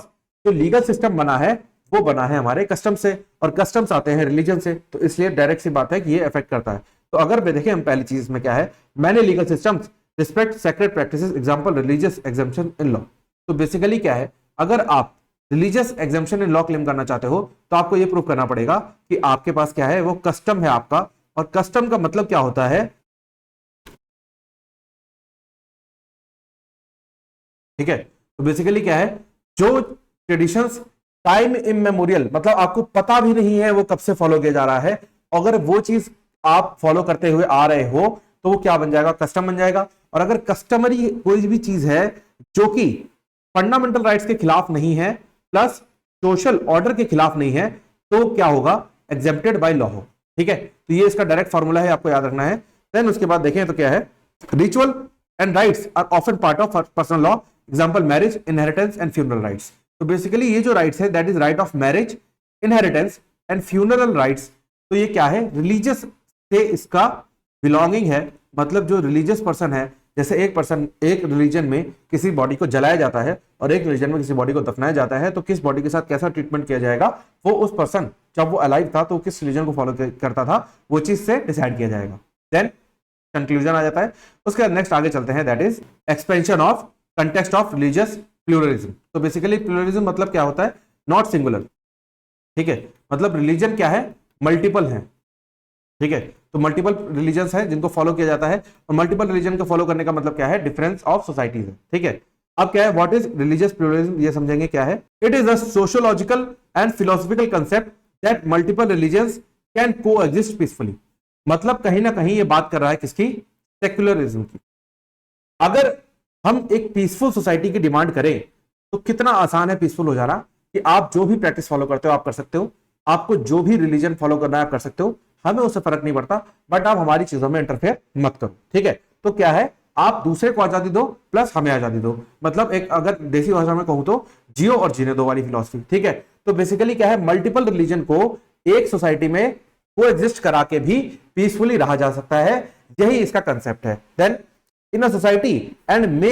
जो लीगल सिस्टम बना है वो बना है हमारे कस्टम से, और कस्टम्स आते हैं रिलीजन से, तो इसलिए डायरेक्ट सी बात है कि ये अफेक्ट करता है। तो अगर देखें हम पहली चीज में क्या है, मैंने legal systems respect sacred practices, example religious exemption in law. तो बेसिकली क्या है, अगर आप religious exemption in law claim करना चाहते हो तो आपको ये प्रूव करना पड़ेगा कि आपके पास क्या है, वो कस्टम है आपका, और कस्टम का मतलब क्या होता है, ठीक है। तो बेसिकली क्या है, जो ट्रेडिशंस टाइम इमेमोरियल, मतलब आपको पता भी नहीं है वो कब से फॉलो किया जा रहा है, अगर वो चीज आप फॉलो करते हुए आ रहे हो तो वो क्या बन जाएगा, कस्टम बन जाएगा। और अगर कस्टमरी कोई भी चीज है जो कि फंडामेंटल राइट्स के खिलाफ नहीं है प्लस सोशल ऑर्डर के खिलाफ नहीं है, तो क्या होगा, एग्जेम्प्टेड बाय लॉ हो, ठीक है। तो ये इसका डायरेक्ट फॉर्मूला है, आपको याद रखना है। देन उसके बाद देखें तो क्या है, ritual and rites are often part of personal law, example marriage, inheritance and funeral rites. तो बेसिकली ये जो राइट्स है that is rite of marriage, inheritance and funeral rites. तो ये क्या है, रिलीजियस से इसका बिलोंगिंग है, मतलब जो रिलीजियस पर्सन है, जैसे एक पर्सन एक रिलीजन में किसी बॉडी को जलाया जाता है और एक रिलीजन में किसी बॉडी को दफनाया जाता है, तो किस बॉडी के साथ कैसा ट्रीटमेंट किया जाएगा, वो उस पर्सन जब वो अलाइव था तो किस रिलीजन को फॉलो करता था, वो चीज से डिसाइड किया जाएगा। देन कंक्लूजन आ जाता है। उसके बाद नेक्स्ट आगे चलते हैं, that is expansion of context of religious pluralism. तो बेसिकली प्लूरलिज्म मतलब क्या होता है, नॉट सिंगुलर, ठीक है। मतलब रिलीजन क्या है, मल्टीपल है, ठीक है। तो मल्टीपल रिलीजन्स हैं जिनको फॉलो किया जाता है, और मल्टीपल रिलीजन को फॉलो करने का मतलब क्या है, डिफरेंस ऑफ सोसाइटीज है, ठीक है। अब क्या है, व्हाट इज रिलीजियस प्लूरलिज्म, ये समझेंगे क्या है। It is a sociological and philosophical concept that multiple religions can coexist peacefully. मतलब कहीं ना कहीं ये बात कर रहा है किसकी, सेक्युलरिज्म की। अगर हम एक पीसफुल सोसाइटी की डिमांड करें तो कितना आसान है पीसफुल हो जाना, कि आप जो भी प्रैक्टिस फॉलो करते हो आप कर सकते हो, आपको जो भी रिलीजन फॉलो करना है आप कर सकते हो, हमें उससे फर्क नहीं पड़ता, बट आप हमारी चीजों में इंटरफेयर मत करो। ठीक है, तो क्या है, आप दूसरे को आजादी दो प्लस हमें आजादी दो, मतलब एक अगर देसी भाषा में कहूं तो जियो और जीने दो वाली फिलॉसफी। ठीक है, तो बेसिकली क्या है, मल्टीपल रिलीजन को एक सोसाइटी में को एग्जिस्ट करा के भी पीसफुली रहा जा सकता है, यही इसका कंसेप्ट है। Then in a society and may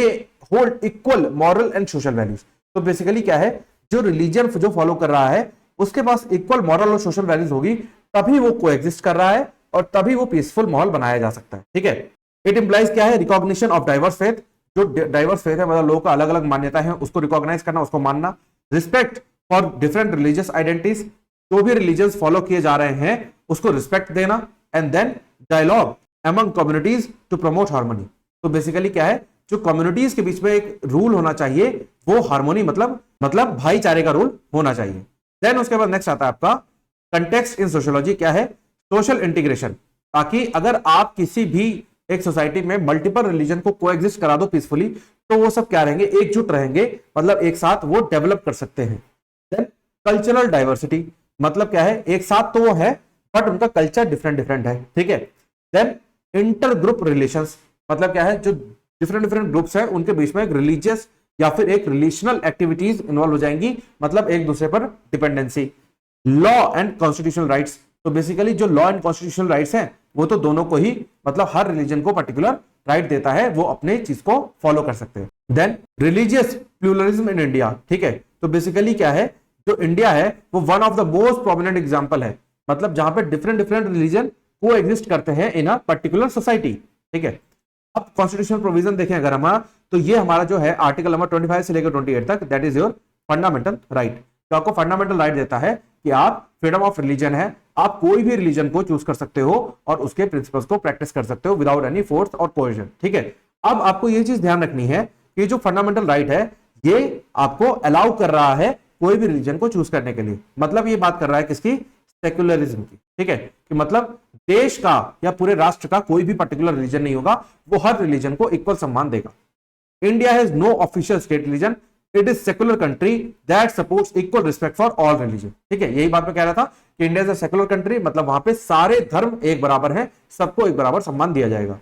hold equal moral and social values. तो बेसिकली क्या है, जो रिलीजन जो फॉलो कर रहा है उसके पास इक्वल मॉरल और सोशल वैल्यूज होगी, तभी वो कोएग्जिस्ट कर रहा है और तभी वो पीसफुल माहौल बनाया जा सकता है। ठीक है, इट इंप्लाइज क्या है, रिकॉग्निशन ऑफ डाइवर्स फेथ। जो डाइवर्स फेथ है मतलब लोगों का अलग अलग मान्यता है, उसको रिकॉग्नाइज करना, उसको मानना। Respect for different religious identities, जो भी रिलीजन्स फॉलो किए जा रहे हैं उसको रिस्पेक्ट देना। And then dialogue among communities to promote harmony. तो बेसिकली क्या है, जो कम्युनिटीज के बीच में एक रूल होना चाहिए वो हार्मोनी मतलब भाईचारे का रूल होना चाहिए। देन उसके बाद नेक्स्ट आता है आपका कंटेक्स्ट इन सोशियोलॉजी। क्या है, सोशल इंटीग्रेशन, ताकि अगर आप किसी भी एक सोसाइटी में मल्टीपल रिलीजन को कोएग्जिस्ट करा दो पीसफुली, तो वो सब क्या रहेंगे, एकजुट रहेंगे, मतलब एक साथ वो डेवलप कर सकते हैं। देन कल्चरल डाइवर्सिटी, मतलब क्या है, एक साथ तो वो है बट उनका कल्चर डिफरेंट डिफरेंट है। ठीक है, देन इंटर ग्रुप रिलेशंस, मतलब क्या है, जो डिफरेंट डिफरेंट ग्रुप्स हैं उनके बीच में एक रिलीजियस या फिर एक रिलेशनल एक्टिविटीज इन्वॉल्व हो जाएंगी, मतलब एक दूसरे पर dependency. Law and constitutional rights, तो बेसिकली जो लॉ एंड कॉन्स्टिट्यूशनल राइट्स हैं वो तो दोनों को ही, मतलब हर रिलीजन को पर्टिकुलर राइट देता है, वो अपने चीज को फॉलो कर सकते हैं। Then religious pluralism in India. ठीक है, तो बेसिकली क्या है, जो इंडिया है वो one of the most prominent example है, मतलब जहां पे डिफरेंट डिफरेंट रिलीजन को एग्जिस्ट करते हैं इन अ पर्टिकुलर सोसाइटी। ठीक है, अब कॉन्स्टिट्यूशनल प्रोविजन देखें अगर हमारा, तो ये हमारा जो है आर्टिकल नंबर 25 से लेकर 28 तक, that is your fundamental right. तो आपको फंडामेंटल राइट देता है कि आप फ्रीडम ऑफ रिलीजन है, आप कोई भी रिलीजन को चूज कर सकते हो और उसके प्रिंसिपल्स को प्रैक्टिस कर सकते हो विदाउट एनी फोर्स और कोएर्जन। ठीक है, अब आपको ये चीज ध्यान रखनी है कि जो फंडामेंटल राइट है ये आपको अलाउ कर रहा है कोई भी रिलीजन को चूज करने के लिए, मतलब ये बात कर रहा है किसकी, सेक्युलरिज्म की। ठीक है, कि मतलब देश का या पूरे राष्ट्र का कोई भी पर्टिकुलर रिलीजन नहीं होगा, वो हर रिलीजन को इक्वल सम्मान देगा। India has no official state religion, it is secular country that supports equal respect for all religion. ठीक है, यही बात मैं कह रहा था कि India is a secular country, मतलब वहां पे सारे धर्म एक बराबर हैं, सबको एक बराबर सम्मान दिया जाएगा।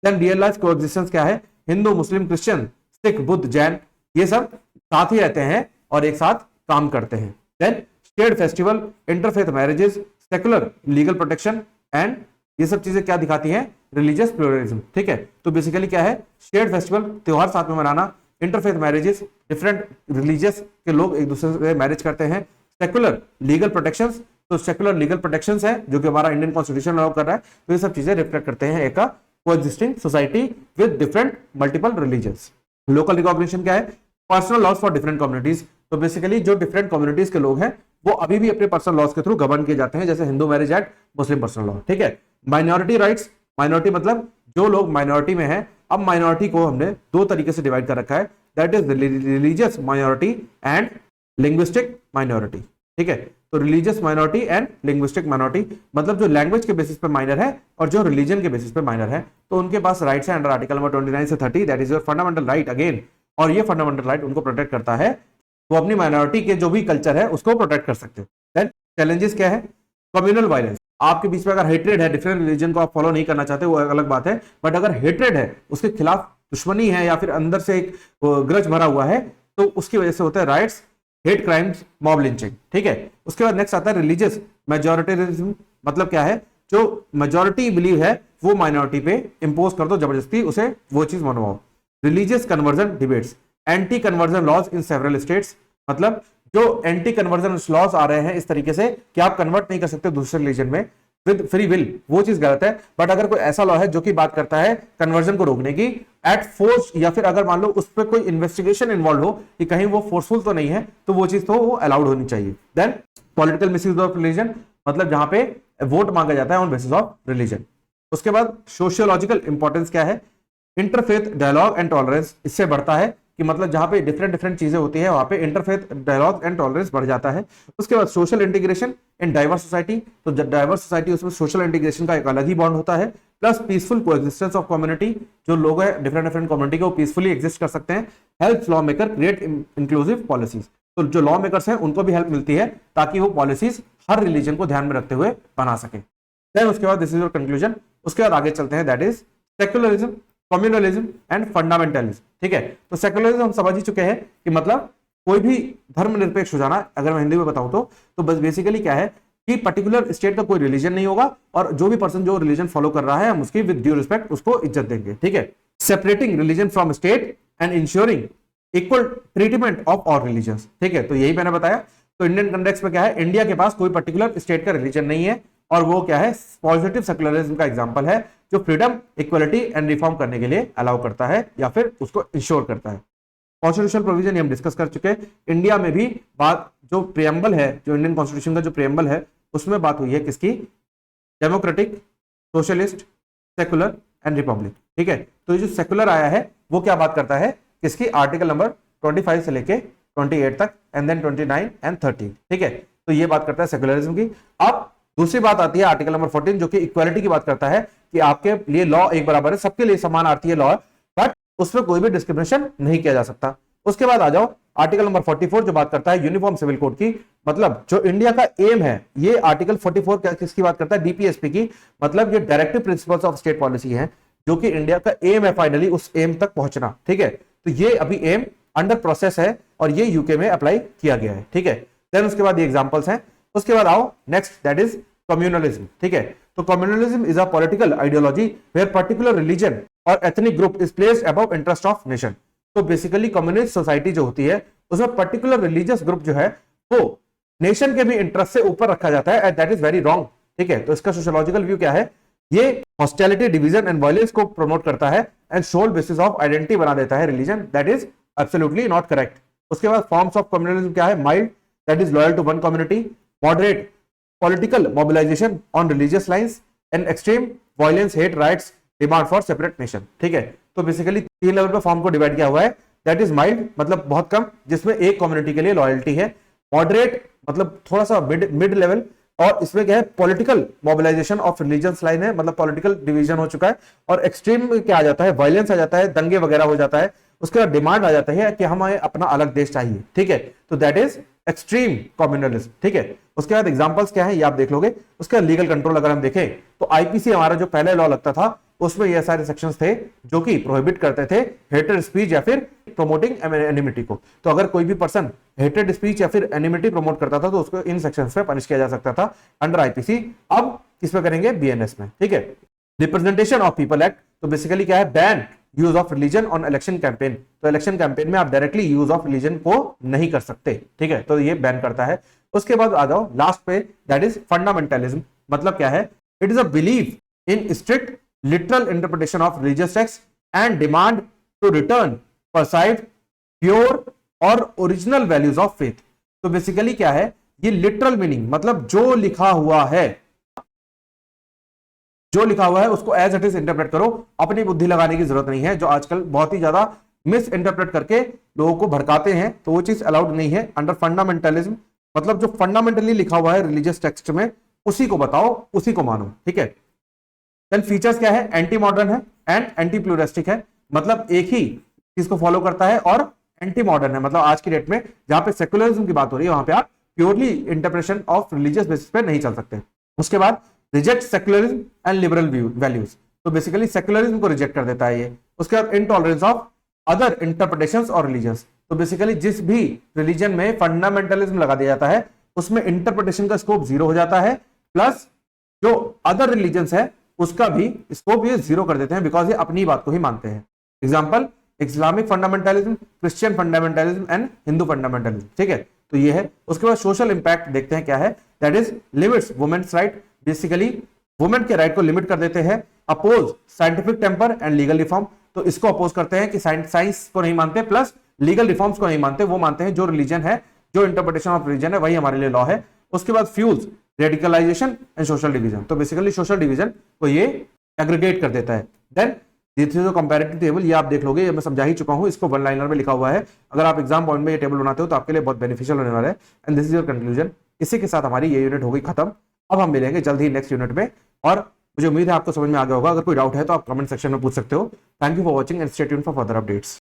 देन रियल लाइफ कोएग्जिस्टेंस क्या है, हिंदू मुस्लिम क्रिश्चियन सिख बुद्ध जैन ये सब साथ ही रहते हैं और एक साथ काम करते हैं। Then shared festival, interfaith marriages, secular legal protection and ये सब चीजें क्या दिखाती हैं, रिलीजियस प्लूरलिज्म। ठीक है, तो बेसिकली क्या है, शेयर्ड फेस्टिवल त्योहार साथ में मनाना, इंटरफेथ मैरिजेस डिफरेंट रिलीजियस के लोग एक दूसरे से मैरिज करते हैं, सेक्युलर लीगल प्रोटेक्शंस, तो सेक्युलर लीगल प्रोटेक्शंस है जो कि हमारा इंडियन कॉन्स्टिट्यूशन अलाउ कर रहा है, तो ये सब चीजें रिफ्लेक्ट करते हैं एक coexisting society with different multiple religions. Local recognition क्या है, personal laws for different communities, तो बेसिकली जो डिफरेंट कम्युनिटीज के लोग हैं वो अभी भी अपने पर्सनल लॉज के थ्रू गवर्न किए जाते हैं, जैसे Hindu marriage act, Muslim personal law. ठीक है, माइनॉरिटी राइट्स, माइनॉरिटी मतलब जो लोग माइनॉरिटी में हैं, अब माइनॉरिटी को हमने दो तरीके से डिवाइड कर रखा है, that is religious minority and linguistic minority. ठीक है, तो religious minority and linguistic minority मतलब जो लैंग्वेज के बेसिस पे माइनर है और जो रिलीजन के बेसिस पे माइनर है, तो उनके पास राइट्स है अंडर आर्टिकल नंबर 29 से 30, that is your fundamental right again, और ये फंडामेंटल राइट उनको प्रोटेक्ट करता है, वो अपनी माइनॉरिटी के जो भी कल्चर है उसको प्रोटेक्ट कर सकते हैं। देन चैलेंजेस क्या है, कम्युनल वायलेंस, आपके बीच में अगर हेट्रेड है, डिफरेंट रिलीजन को आप फॉलो नहीं करना चाहते वो अलग बात है, बट अगर हेट्रेड है, उसके खिलाफ दुश्मनी है या फिर अंदर से एक ग्रज भरा हुआ है, तो उसकी वजह से होता है rights, hate crimes, mob lynching. ठीक है, उसके बाद नेक्स्ट आता है रिलीजियस मेजॉरिटेरिज्म, मतलब क्या है, जो मेजॉरिटी बिलीव है वो माइनॉरिटी पे इंपोज कर दो जबरदस्ती, उसे वो चीज मनवाओ। Religious conversion debates, anti conversion laws in several states, मतलब जो एंटी कन्वर्जन लॉज आ रहे हैं इस तरीके से कि आप कन्वर्ट नहीं कर सकते दूसरे रिलीजन में विद फ्री विल, वो चीज गलत है। बट अगर कोई ऐसा लॉ है जो कि बात करता है कन्वर्जन को रोकने की एट फोर्स, या फिर अगर मान लो उस पर कोई इन्वेस्टिगेशन इन्वॉल्व हो कि कहीं वो फोर्सफुल तो नहीं है, तो वो चीज तो वो अलाउड होनी चाहिए। Then political misuse of religion, मतलब जहां पे वोट मांगा जाता है ऑन बेसिस ऑफ रिलीजन। उसके बाद सोशियोलॉजिकल इंपॉर्टेंस क्या है, इंटरफेथ डायलॉग एंड टॉलरेंस, इससे बढ़ता है कि मतलब जहां पे डिफरेंट डिफरेंट चीजें होती है वहां पे इंटरफेथ डायलॉग एंड टॉलरेंस बढ़ जाता है। उसके बाद social integration in diverse society, तो डाइवर्स सोसाइटी उसमें सोशल इंटीग्रेशन का एक अलग ही बॉन्ड होता है, plus peaceful coexistence of community, जो लोग हैं डिफरेंट कम्युनिटी के वो पीसफुली एग्जिस्ट कर सकते हैं। Help law maker create inclusive policies, तो जो लॉ मेकर्स हैं उनको भी हेल्प मिलती है ताकि वो पॉलिसीज हर रिलीजन को ध्यान में रखते हुए बना सके। देन उसके बाद दिस इज योर कंक्लूजन। उसके बाद आगे चलते हैं, that is secularism, communalism and fundamentalism. ठीक है, तो सेक्युलरिज्म हम समझ ही चुके हैं कि मतलब कोई भी धर्मनिरपेक्ष हो जाना, अगर मैं हिंदी में बताऊं तो बस बेसिकली क्या है कि पर्टिकुलर स्टेट का कोई रिलीजन नहीं होगा और जो भी पर्सन जो रिलीजन फॉलो कर रहा है हम उसकी विद ड्यू रिस्पेक्ट उसको इज्जत देंगे। ठीक है, separating religion from state and ensuring equal treatment of all religions. ठीक है, तो यही मैंने बताया। तो इंडियन कंटेक्स्ट में क्या है, इंडिया के पास कोई पर्टिकुलर स्टेट का रिलीजन नहीं है और वो क्या है पॉजिटिव सेक्युलरिज्म का एग्जांपल है जो फ्रीडम, इक्वलिटी एंड रिफॉर्म करने के लिए अलाउ करता है या फिर उसको इंश्योर करता है। कॉन्स्टिट्यूशनल प्रोविजन हम डिस्कस कर चुके हैं। इंडिया में भी बात जो प्रियम्बल है, जो इंडियन कॉन्स्टिट्यूशन का जो प्रियम्बल है उसमें बात हुई है किसकी, democratic, socialist, secular and Republic. ठीक है, तो ये जो सेकुलर आया है वो क्या बात करता है किसकी, आर्टिकल नंबर 25 से लेके 28 तक एंड देन 29 एंड 30। ठीक है, तो ये बात करता है सेकुलरिज्म की। अब दूसरी बात आती है आर्टिकल नंबर 14 जो कि इक्वालिटी की बात करता है कि आपके लिए लॉ एक बराबर है, सबके लिए समान आती है लॉ, बट उसमें कोई भी डिस्क्रिमिनेशन नहीं किया जा सकता। उसके बाद आ जाओ आर्टिकल नंबर 44 जो बात करता है यूनिफॉर्म सिविल कोड की, मतलब जो इंडिया का एम है, ये आर्टिकल 44 किसकी बात करता है, डीपीएसपी की, मतलब ये directive principles of state policy है जो कि इंडिया का एम है फाइनली उस एम तक पहुंचना। ठीक है, तो ये अभी एम अंडर प्रोसेस है और ये यूके में अप्लाई किया गया है। ठीक है, देन उसके बाद ये एग्जांपल्स हैं। उसके बाद आओ नेक्स्ट, दैट इज कम्युनलिज्म। ठीक है, तो communalism is a political ideology where particular religion और ethnic group is placed above interest of nation. तो बेसिकली कम्युनिस्ट सोसाइटी जो होती है उसमें पर्टिकुलर रिलीजियस ग्रुप जो है वो नेशन के भी इंटरेस्ट से ऊपर रखा जाता है and that is very wrong. ठीक है, तो इसका सोशियोलॉजिकल व्यू क्या है, ये हॉस्टिलिटी, डिवीजन एंड वायलेंस को प्रमोट करता है and sole basis of identity बना देता है religion, that is absolutely not correct. उसके बाद फॉर्म्स ऑफ कम्युनलिज्म क्या है, mild that is loyal to one community, moderate political mobilization on religious lines and extreme violence, hate, riots, demand for separate nation. ठीक है, तो बेसिकली 3 लेवल पे फॉर्म को डिवाइड किया हुआ है। दैट इज माइल्ड मतलब बहुत कम, जिसमें एक कम्युनिटी के लिए लॉयल्टी है, मॉडरेट मतलब थोड़ा सा मिड लेवल, और इसमें क्या है political mobilization of religious line है, मतलब पॉलिटिकल डिवीजन हो चुका है, और एक्सट्रीम में क्या आ जाता है, वायलेंस आ जाता है, दंगे वगैरह हो जाता है। उसके बाद डिमांड आ जाता है कि हमें अपना अलग देश चाहिए। ठीक है, तो दैट इज एक्सट्रीम कम्युनलिज्म। ठीक है, उसके बाद एग्जांपल्स क्या है ये आप देख लोगे। उसका लीगल कंट्रोल अगर हम देखें तो आईपीसी हमारा जो पहले लॉ लगता था उसमें ये सारे सेक्शंस थे जो कि प्रोहिबिट करते थे हेटेड स्पीच या फिर प्रमोटिंग एनिमिटी को। तो अगर कोई भी पर्सन हेटेड स्पीच या फिर एनिमिटी प्रमोट करता था तो उसको इन सेक्शंस पे पनिश किया जा सकता था अंडर आईपीसी। अब किस पे करेंगे, बीएनएस में। ठीक है, रिप्रेजेंटेशन ऑफ पीपल एक्ट, तो बेसिकली क्या है, ban use of religion on election campaign. तो इलेक्शन कैंपेन में आप डायरेक्टली यूज ऑफ रिलीजन को नहीं कर सकते। ठीक है, तो ये बैन करता है। उसके बाद आ जाओ लास्ट पे, दैट इज फंडामेंटलिज्म। मतलब क्या है, it is a belief in strict literal interpretation of religious text and demand to return perceived pure और ओरिजिनल वैल्यूज ऑफ फेथ। तो बेसिकली क्या है, ये लिटरल मीनिंग मतलब जो लिखा हुआ है, जो लिखा हुआ है उसको एज इट इज इंटरप्रेट करो, अपनी बुद्धि लगाने की जरूरत नहीं है, जो आजकल बहुत ही ज्यादा मिस इंटरप्रेट करके लोगों को भड़काते हैं, तो वो चीज अलाउड नहीं है अंडर फंडामेंटलिज्म। मतलब जो फंडामेंटली लिखा हुआ है रिलीजियस टेक्स्ट में उसी को बताओ, उसी को मानो। ठीक है, देन फीचर्स क्या है, एंटी मॉडर्न है एंड एंटी प्लूरिस्टिक है, मतलब एक ही चीज को फॉलो करता है, और एंटी मॉडर्न है, मतलब आज की डेट में जहां पे सेक्युलरिज्म की बात हो रही है वहां पे आप purely interpretation of religious basis पे नहीं चल सकते। उसके बाद reject secularism and liberal values, तो बेसिकली सेक्युलरिज्म को रिजेक्ट कर देता है ये। उसके बाद इनटॉलरेंस ऑफ अदर इंटरप्रिटेशंस और रिलीजन्स, तो बेसिकली जिस भी रिलीजन में फंडामेंटलिज्म लगा दिया जाता है उसमें इंटरप्रिटेशन का स्कोप 0 हो जाता है, प्लस जो अदर रिलीजन्स है उसका भी स्कोप ये 0 कर देते हैं, बिकॉज ये अपनी बात को ही मानते हैं। Example, Islamic fundamentalism, Christian fundamentalism and Hindu fundamentalism. ठीक है, तो ये है। उसके बाद सोशल इंपैक्ट देखते हैं क्या है, that is limits women's right, basically women के राइट को लिमिट कर देते हैं। Oppose scientific temper and legal reform, तो इसको अपोज करते हैं कि साइंस को नहीं मानते, प्लस लीगल रिफॉर्म्स को नहीं मानते, वो मानते हैं जो रिलीजन है, जो इंटरप्रिटेशन ऑफ रिलीजन है वही हमारे लिए लॉ है। उसके बाद fuels radicalization and social division, तो बेसिकली सोशल डिवीजन को ये एग्रीगेट कर देता है। Then this is comparative table, ये आप देख लोगे, ये मैं समझा ही चुका हूं, इसको वन लाइनर में लिखा हुआ है, अगर आप एग्जाम पॉइंट में ये टेबल बनाते हो तो आपके लिए बहुत बेनिफिशियल होने वाला है। And this is your conclusion. इसी के साथ हमारी ये यूनिट हो गई खत्म। अब हम मिलेंगे जल्द ही नेक्स्ट यूनिट में, और मुझे उम्मीद है आपको समझ में आ गया होगा। अगर कोई डाउट है तो आप कमेंट सेक्शन में पूछ सकते हो। Thank you for watching and stay tuned for further updates.